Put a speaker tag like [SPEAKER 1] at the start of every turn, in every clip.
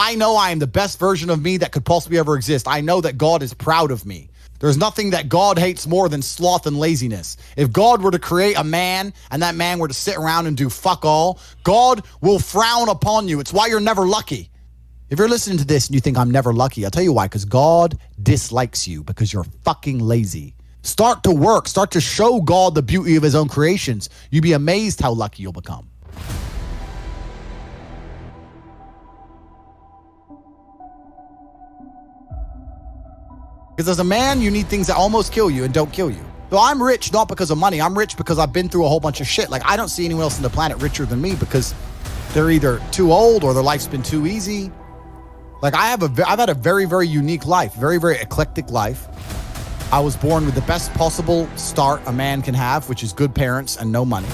[SPEAKER 1] I know I am the best version of me that could possibly ever exist. I know that God is proud of me. There's nothing that God hates more than sloth and laziness. If God were to create a man and that man were to sit around and do fuck all, God will frown upon you. It's why you're never lucky. If you're listening to this and you think I'm never lucky, I'll tell you why, because God dislikes you because you're fucking lazy. Start to work. Start to show God the beauty of his own creations. You'd be amazed how lucky you'll become. Because as a man, you need things that almost kill you and don't kill you. So I'm rich not because of money. I'm rich because I've been through a whole bunch of shit. Like, I don't see anyone else on the planet richer than me because they're either too old or their life's been too easy. Like, I've had a very, very unique life, very, very eclectic life. I was born with the best possible start a man can have, which is good parents and no money.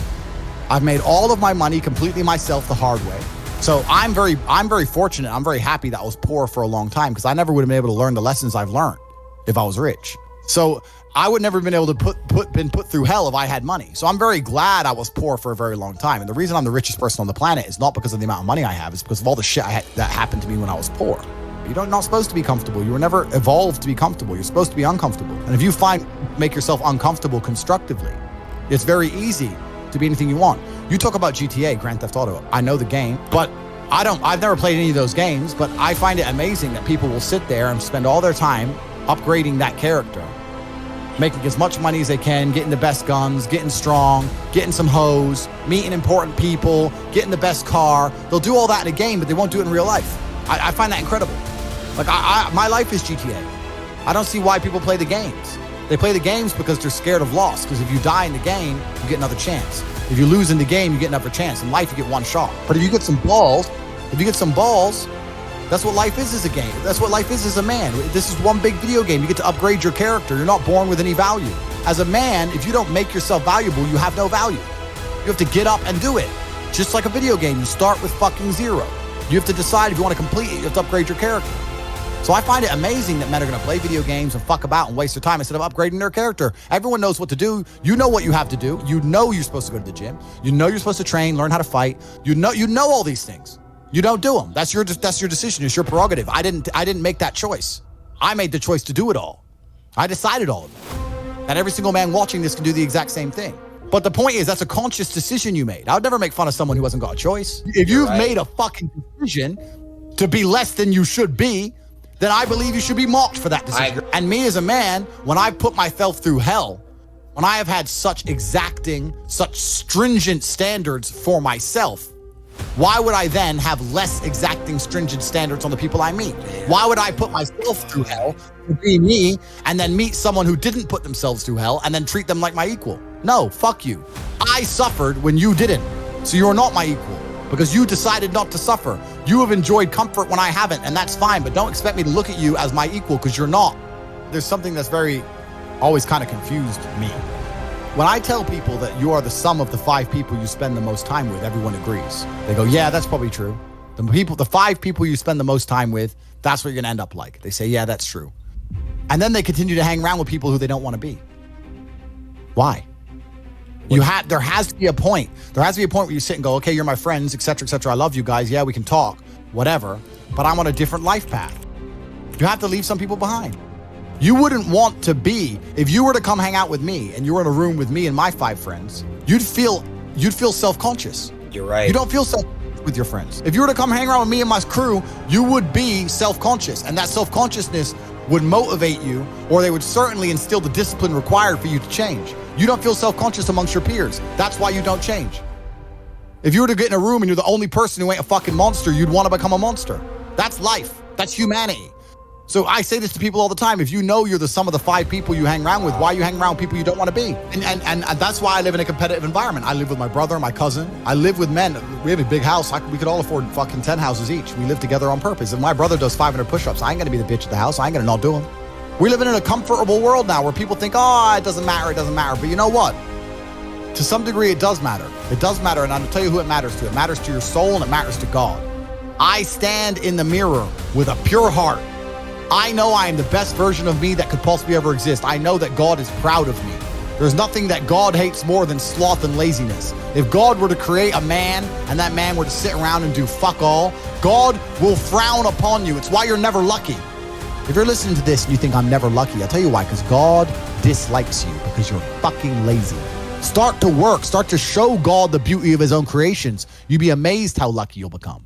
[SPEAKER 1] I've made all of my money completely myself the hard way. So I'm very fortunate. I'm very happy that I was poor for a long time because I never would have been able to learn the lessons I've learned if I was rich. So I would never have been able to been put through hell if I had money. So I'm very glad I was poor for a very long time. And the reason I'm the richest person on the planet is not because of the amount of money I have, it's because of all the shit that happened to me when I was poor. You're not supposed to be comfortable. You were never evolved to be comfortable. You're supposed to be uncomfortable. And if you make yourself uncomfortable constructively, it's very easy to be anything you want. You talk about GTA, Grand Theft Auto. I know the game, but I've never played any of those games, but I find it amazing that people will sit there and spend all their time upgrading that character, making as much money as they can, getting the best guns, getting strong, getting some hoes, meeting important people, getting the best car. They'll do all that in a game, but they won't do it in real life. I find that incredible. Like, my life is GTA. I don't see why people play the games. They play the games because they're scared of loss, because if you die in the game, you get another chance. If you lose in the game, you get another chance. In life, you get one shot. But if you get some balls, that's what life is as a game. That's what life is as a man. This is one big video game. You get to upgrade your character. You're not born with any value. As a man, if you don't make yourself valuable, you have no value. You have to get up and do it. Just like a video game, you start with fucking zero. You have to decide if you want to complete it. You have to upgrade your character. So I find it amazing that men are going to play video games and fuck about and waste their time instead of upgrading their character. Everyone knows what to do. You know what you have to do. You know you're supposed to go to the gym. You know you're supposed to train, learn how to fight. You know all these things. You don't do them. That's your decision. It's your prerogative. I didn't make that choice. I made the choice to do it all. I decided all of it. And every single man watching this can do the exact same thing. But the point is, that's a conscious decision you made. I would never make fun of someone who hasn't got a choice. If you've made a fucking decision to be less than you should be, then I believe you should be mocked for that decision. And me as a man, when I put myself through hell, when I have had such exacting, such stringent standards for myself, why would I then have less exacting, stringent standards on the people I meet? Why would I put myself through hell to be me and then meet someone who didn't put themselves through hell and then treat them like my equal? No, fuck you. I suffered when you didn't. So you're not my equal because you decided not to suffer. You have enjoyed comfort when I haven't, and that's fine, but don't expect me to look at you as my equal because you're not. There's something that's always kind of confused me. When I tell people that you are the sum of the 5 people you spend the most time with, everyone agrees. They go, yeah, that's probably true. The 5 people you spend the most time with, that's what you're going to end up like. They say, yeah, that's true. And then they continue to hang around with people who they don't want to be. Why? There has to be a point. There has to be a point where you sit and go, okay, you're my friends, et cetera, I love you guys. Yeah, we can talk, whatever. But I'm on a different life path. You have to leave some people behind. You wouldn't want to be, if you were to come hang out with me and you were in a room with me and my 5 friends, you'd feel self-conscious.
[SPEAKER 2] You're right.
[SPEAKER 1] You don't feel self-conscious with your friends. If you were to come hang around with me and my crew, you would be self-conscious, and that self-consciousness would motivate you, or they would certainly instill the discipline required for you to change. You don't feel self-conscious amongst your peers. That's why you don't change. If you were to get in a room and you're the only person who ain't a fucking monster, you'd want to become a monster. That's life. That's humanity. So I say this to people all the time. If you know you're the sum of the 5 people you hang around with, why you hang around with people you don't want to be? And that's why I live in a competitive environment. I live with my brother, my cousin. I live with men. We have a big house. We could all afford fucking 10 houses each. We live together on purpose. If my brother does 500 push-ups, I ain't going to be the bitch at the house. I ain't going to not do them. We're living in a comfortable world now where people think, oh, it doesn't matter. But you know what? To some degree, it does matter. It does matter, and I'll tell you who it matters to. It matters to your soul, and it matters to God. I stand in the mirror with a pure heart. I know I am the best version of me that could possibly ever exist. I know that God is proud of me. There's nothing that God hates more than sloth and laziness. If God were to create a man and that man were to sit around and do fuck all, God will frown upon you. It's why you're never lucky. If you're listening to this and you think I'm never lucky, I'll tell you why, because God dislikes you because you're fucking lazy. Start to work. Start to show God the beauty of his own creations. You'd be amazed how lucky you'll become.